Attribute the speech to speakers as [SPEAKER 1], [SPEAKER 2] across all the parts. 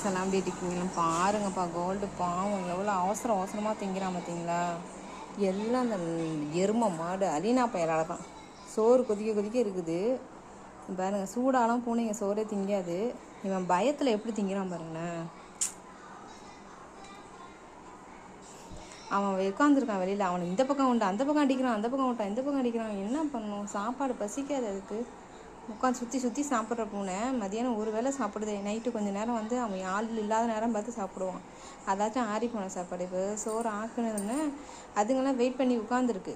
[SPEAKER 1] எல்லாம் எப்படி இருக்கீங்களா? பாருங்கப்பா, கோல்டு பாவம் எவ்வளோ அவசரமாக திங்கிறான் பார்த்தீங்களா? எல்லாம் அந்த எருமை மாடு அலீனா பயலால தான். சோறு கொதிக்க இருக்குது பாருங்க. சூடாலாம் பூனைங்க சோறே திங்காது. இவன் பயத்தில் எப்படி திங்கிறான் பாருங்களேன். அவன் உட்காந்துருக்கான் வெளியில். அவனை இந்த பக்கம் உண்டு, அந்த பக்கம் அடிக்கிறான், அந்த பக்கம் விட்டான், இந்த பக்கம் அடிக்கிறான். என்ன பண்ணணும்? சாப்பாடு பசிக்காது அதுக்கு. உட்காந்து சுற்றி சாப்பிட்ற பூனை மதியானம் ஒரு வேளை சாப்பிடுது. நைட்டு கொஞ்சம் நேரம் வந்து அவன் ஆள் இல்லாத நேரம் பார்த்து சாப்பிடுவான். அதாச்சும் ஆறி போன சாப்பாடு. இப்போ சோறு ஆக்கணுன்னு அதுங்கெல்லாம் வெயிட் பண்ணி உட்காந்துருக்கு.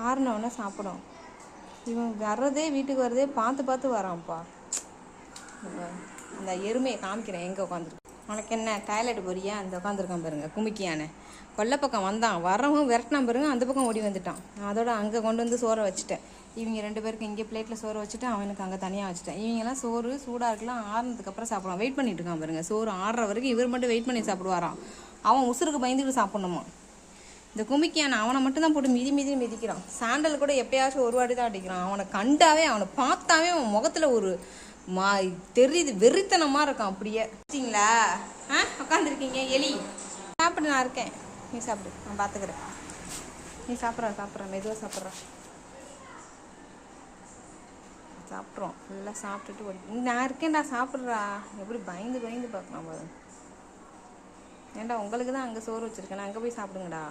[SPEAKER 1] ஆறினவுடனே சாப்பிடும். இவன் வர்றதே வீட்டுக்கு வர்றதே பார்த்து வரான்ப்பா. அந்த எருமையை காமிக்கிறேன் எங்கே உட்காந்துருக்கு. உனக்கு என்ன டாய்லெட் போறியா? அந்த உட்காந்துருக்கான் பாருங்க குமிக்கியான. கொல்லை பக்கம் வந்தான், வரவும் விரட்டினான் பாருங்க. அந்த பக்கம் ஓடி வந்துட்டான். அதோட அங்கே கொண்டு வந்து சோறை வச்சுட்டேன். இவங்க 2 பேருக்கு இங்கே பிளேட்டில் சோறு வச்சுட்டு அவனுக்கு அங்கே தனியாக வச்சுட்டேன். இவங்கெல்லாம் சோறு சூடாக இருக்கலாம், ஆறுனதுக்கப்புறம் சாப்பிடுவான். வெயிட் பண்ணிட்டு இருக்கான் பாருங்க. சோறு ஆடுற வரைக்கும் இவர் மட்டும் வெயிட் பண்ணி சாப்பிடுவாராம். அவன் உசுருக்கு பயந்துட்டு சாப்பிடணுமா. இந்த குமிக்கியான அவனை மட்டும்தான் போட்டு மிதிக்கிறான். சாண்டல் கூட எப்பயாச்சும் ஒரு வாட்டி தான் அடிக்கிறான். அவனை கண்டாவே, அவனை பார்த்தாவே அவன் முகத்தில் ஒரு தெரியுது, வெறித்தனமாக இருக்கான். அப்படியே சரிங்களா? உட்காந்துருக்கீங்க எலி. சாப்பிடு, நான் இருக்கேன். நீ சாப்பிடு, நான் பார்த்துக்கிறேன். நீ சாப்பிட்ற மெதுவாக சாப்பிட்றான். சாப்பிட்றோம் ஃபுல்லாக சாப்பிட்டுட்டு ஓடி. நான் இருக்கேன்டா, சாப்பிட்றா. எப்படி பயந்து பார்க்கலாம் பாரு. ஏன்டா உங்களுக்கு தான் அங்கே சோறு வச்சுருக்கேன், அங்கே போய் சாப்பிடுங்கடா.